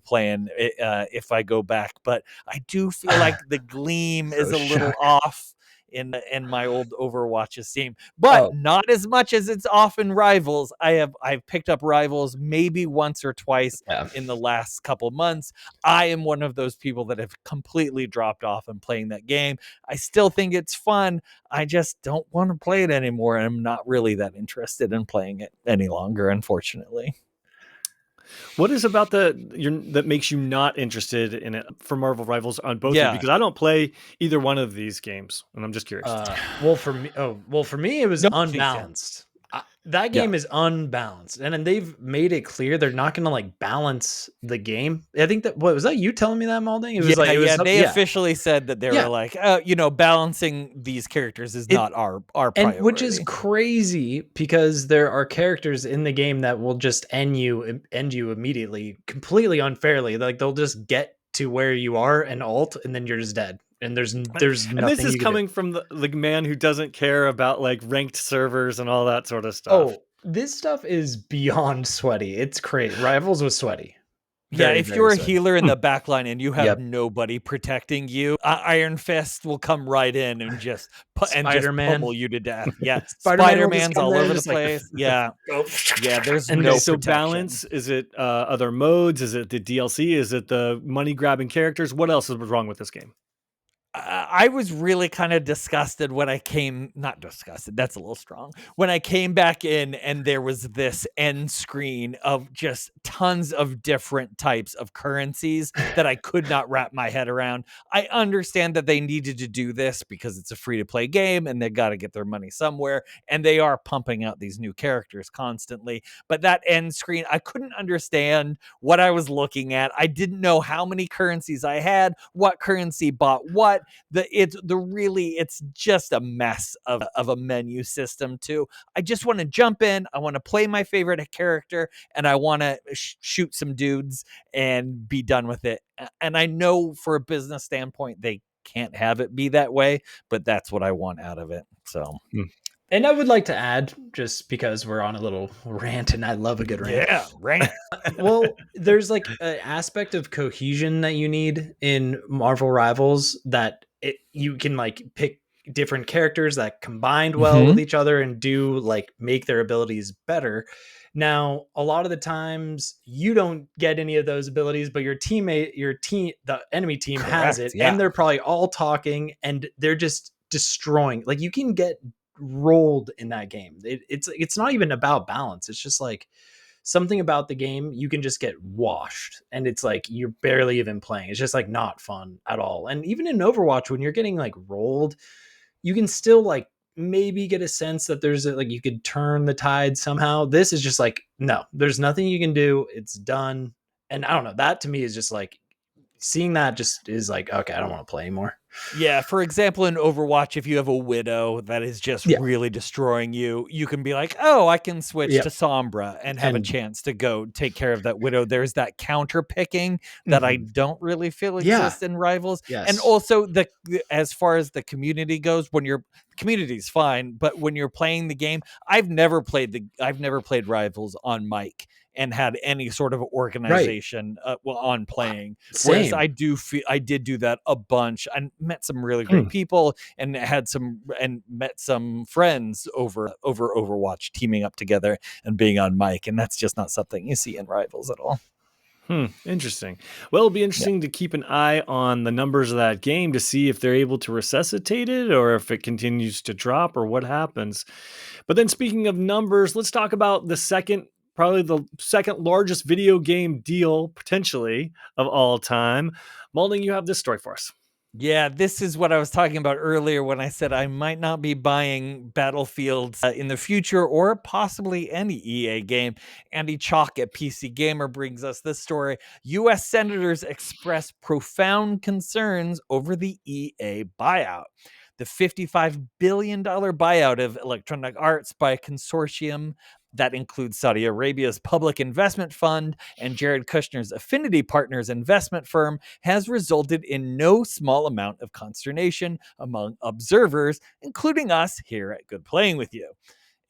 playing if I go back. But I do feel like the gleam is a little off in my old Overwatch's team, but not as much as it's off in Rivals. I've picked up Rivals maybe once or twice in the last couple months. I am one of those people that have completely dropped off in playing that game. I still think it's fun. I just don't want to play it anymore, and I'm not really that interested in playing it any longer, unfortunately. What is about that makes you not interested in it for Marvel Rivals on both of you? Because I don't play either one of these games, and I'm just curious. Well, for me, it was unbalanced. That game is unbalanced, and they've made it clear they're not going to like balance the game. I think that was that you telling me that, Malding? It was they officially said that they were like, balancing these characters is not our priority, and which is crazy because there are characters in the game that will just end you immediately, completely unfairly. Like they'll just get to where you are and ult, and then you're just dead. And there's nothing. And this is coming from the man who doesn't care about like ranked servers and all that sort of stuff. Oh, this stuff is beyond sweaty. It's crazy. Rivals was sweaty. Very, if you're a healer in the backline and you have nobody protecting you, Iron Fist will come right in and just pummel you to death. Yeah, Spider-Man's all over the place. Yeah, there's no protection. So balance, is it other modes? Is it the DLC? Is it the money grabbing characters? What else is wrong with this game? I was really kind of disgusted when I came, not disgusted, that's a little strong. When I came back in and there was this end screen of just tons of different types of currencies that I could not wrap my head around. I understand that they needed to do this because it's a free to play game and they got to get their money somewhere. And they are pumping out these new characters constantly. But that end screen, I couldn't understand what I was looking at. I didn't know how many currencies I had, what currency bought what. It's just a mess of a menu system too. I just want to jump in. I want to play my favorite character and I want to shoot some dudes and be done with it. And I know for a business standpoint, they can't have it be that way, but that's what I want out of it. So. And I would like to add, just because we're on a little rant and I love a good rant. Yeah, rant. Well, there's like an aspect of cohesion that you need in Marvel Rivals that you can like pick different characters that combined well with each other and do like make their abilities better. Now, a lot of the times you don't get any of those abilities, but the enemy team has it, and they're probably all talking and they're just destroying. Like you can get rolled in that game. It's not even about balance. It's just like something about the game, you can just get washed and it's like you're barely even playing. It's just like not fun at all. And even in Overwatch, when you're getting like rolled, you can still like maybe get a sense that there's like you could turn the tide somehow. This is just like, no, there's nothing you can do. It's done. And I don't know. That to me is just like, seeing that just is like, okay, I don't want to play anymore. Yeah, for example, in Overwatch, if you have a widow that is just Yeah. really destroying you, you can be like, oh, I can switch Yep. to Sombra and have a And chance to go take care of that widow. There's that counter picking that I don't really feel Yeah. exists in Rivals. And Yes. also as far as the community goes, when your community's fine, but when you're playing the game, I've never played Rivals on mic and had any sort of Right. organization on playing. Whereas Same. I did do that a bunch. I met some really Hmm. great people and met some friends over Overwatch, teaming up together and being on mic, and that's just not something you see in Rivals at all. Interesting. Well, it'll be interesting to keep an eye on the numbers of that game to see if they're able to resuscitate it or if it continues to drop or what happens. But then speaking of numbers, let's talk about probably the second largest video game deal potentially of all time. Malding, you have this story for us. Yeah, this is what I was talking about earlier when I said I might not be buying Battlefield in the future, or possibly any EA game. Andy Chalk at PC Gamer brings us this story. U.S. senators express profound concerns over the EA buyout. The $55 billion buyout of Electronic Arts by a consortium that includes Saudi Arabia's Public Investment Fund and Jared Kushner's Affinity Partners investment firm has resulted in no small amount of consternation among observers, including us here at Good Playing With You.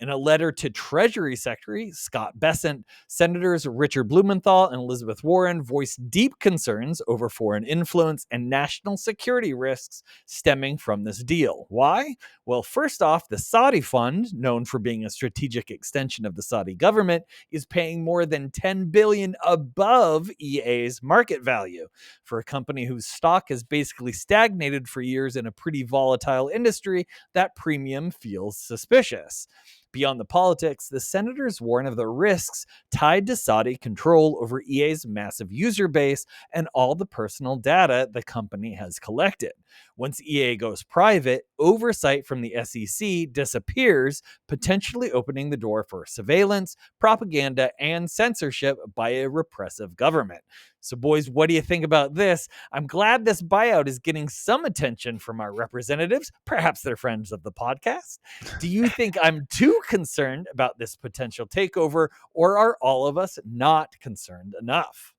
In a letter to Treasury Secretary Scott Bessent, Senators Richard Blumenthal and Elizabeth Warren voiced deep concerns over foreign influence and national security risks stemming from this deal. Why? Well, first off, the Saudi fund, known for being a strategic extension of the Saudi government, is paying more than $10 billion above EA's market value. For a company whose stock has basically stagnated for years in a pretty volatile industry, that premium feels suspicious. Beyond the politics, the senators warn of the risks tied to Saudi control over EA's massive user base and all the personal data the company has collected. Once EA goes private, oversight from the SEC disappears, potentially opening the door for surveillance, propaganda, and censorship by a repressive government. So, boys, what do you think about this? I'm glad this buyout is getting some attention from our representatives. Perhaps they're friends of the podcast. Do you think I'm too concerned about this potential takeover, or are all of us not concerned enough?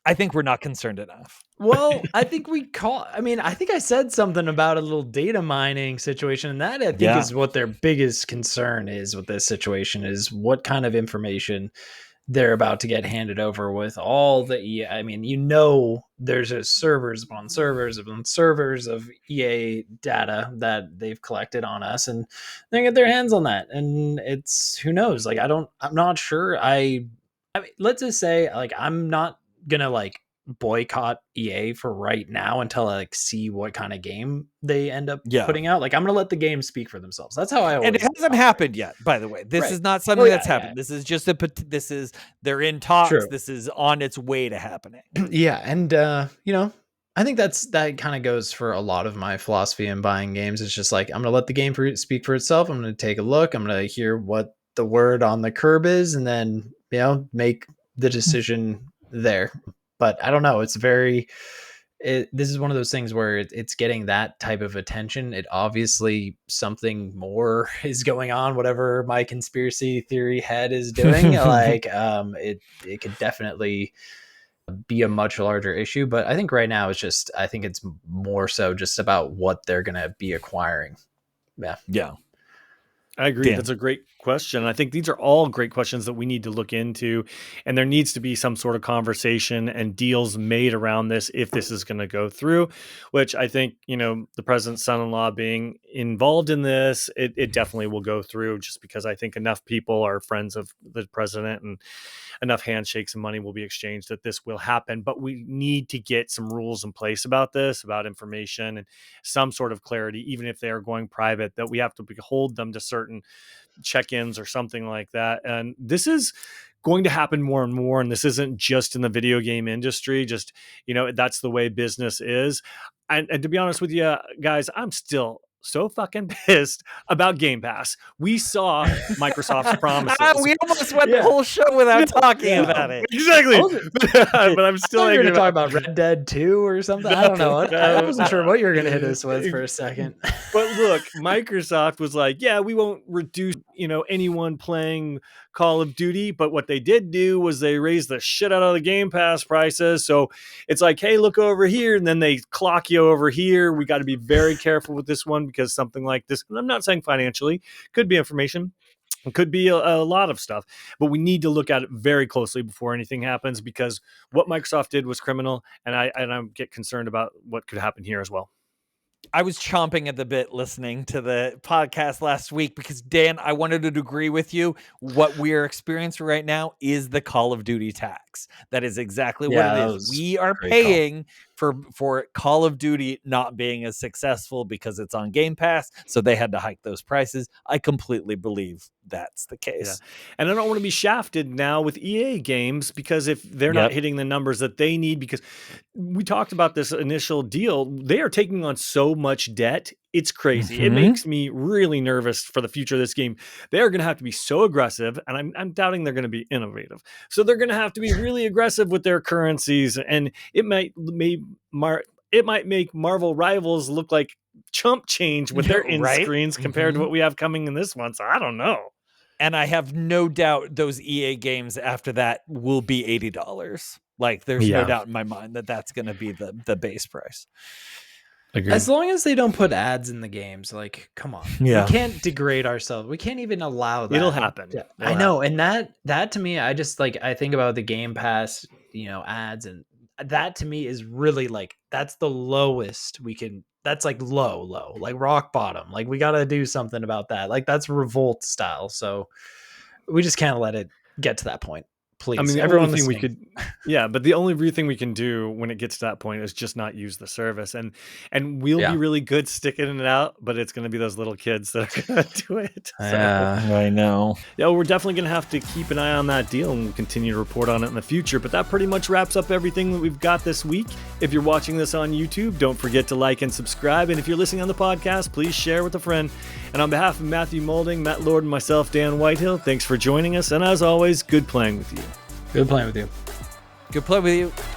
I think we're not concerned enough. Well, I think I think I said something about a little data mining situation, and that I think is what their biggest concern is with this situation, is what kind of information they're about to get handed over with all the EA. I mean, there's a servers upon servers upon servers of EA data that they've collected on us, and they get their hands on that. And it's, who knows? Like, I'm not sure. I mean, let's just say, like, I'm not gonna like boycott EA for right now until I like see what kind of game they end up putting out. Like, I'm gonna let the games speak for themselves. That's how I always. And it hasn't happened yet, by the way. This is not something that's happened. This is just they're in talks. True. This is on its way to happening. Yeah, and I think that kind of goes for a lot of my philosophy in buying games. It's just like, I'm gonna let the game speak for itself. I'm gonna take a look. I'm gonna hear what the word on the curb is, and then make the decision there. But I don't know. This is one of those things where it's getting that type of attention. It obviously, something more is going on, whatever my conspiracy theory head is doing. Like, it could definitely be a much larger issue. But I think right now I think it's more so just about what they're going to be acquiring. Yeah. I agree. That's a great question. I think these are all great questions that we need to look into, and there needs to be some sort of conversation and deals made around this if this is going to go through, which I think, the president's son-in-law being involved in this, it definitely will go through, just because I think enough people are friends of the president and enough handshakes and money will be exchanged that this will happen. But we need to get some rules in place about this, about information, and some sort of clarity, even if they are going private, that we have to hold them to certain check-ins or something like that. And this is going to happen more and more. And this isn't just in the video game industry, just, that's the way business is. And to be honest with you guys, I'm still so fucking pissed about Game Pass. We saw Microsoft's promises. We almost went the whole show without talking about it. Exactly. But I'm still I thought you were angry going to talk about Red Dead 2 or something. I don't know. I wasn't sure what you were going to hit us with for a second. But look, Microsoft was like, yeah, we won't reduce, anyone playing Call of Duty. But what they did do was they raised the shit out of the Game Pass prices. So it's like, hey, look over here. And then they clock you over here. We got to be very careful with this one because something like this, and I'm not saying financially, could be information. It could be a lot of stuff, but we need to look at it very closely before anything happens because what Microsoft did was criminal. And I get concerned about what could happen here as well. I was chomping at the bit listening to the podcast last week because, Dan, I wanted to agree with you. What we're experiencing right now is the Call of Duty tax. That is exactly what it is. We are paying for Call of Duty not being as successful because it's on Game Pass, so they had to hike those prices. I completely believe that's the case. Yeah. And I don't want to be shafted now with EA games because if they're not hitting the numbers that they need, because we talked about this initial deal, they are taking on so much debt. It's crazy. It makes me really nervous for the future of this game. They are going to have to be so aggressive, and I'm doubting they're going to be innovative. So they're going to have to be really aggressive with their currencies, and it might make Marvel Rivals look like chump change with their end screens compared to what we have coming in this one. So I don't know. And I have no doubt those EA games after that will be $80. Like there's no doubt in my mind that that's going to be the base price. Agreed. As long as they don't put ads in the games, like, come on. We can't degrade ourselves. We can't even allow that. It'll happen. Yeah, I know. And that to me, I just I think about the Game Pass, ads, and that to me is really that's the lowest we can. That's low, like rock bottom. Like we got to do something about that. Like that's revolt style. So we just can't let it get to that point. Please. I mean, the only thing we could, but the only real thing we can do when it gets to that point is just not use the service, and we'll be really good sticking it out, but it's going to be those little kids that are going to do it. So, I know. Yeah, we're definitely going to have to keep an eye on that deal, and we'll continue to report on it in the future. But that pretty much wraps up everything that we've got this week. If you're watching this on YouTube, don't forget to like and subscribe, and if you're listening on the podcast, please share with a friend. And on behalf of Matthew Moulding, Matt Lord, and myself, Dan Whitehill, thanks for joining us, and as always, good playing with you. Good playing with you. Good play with you.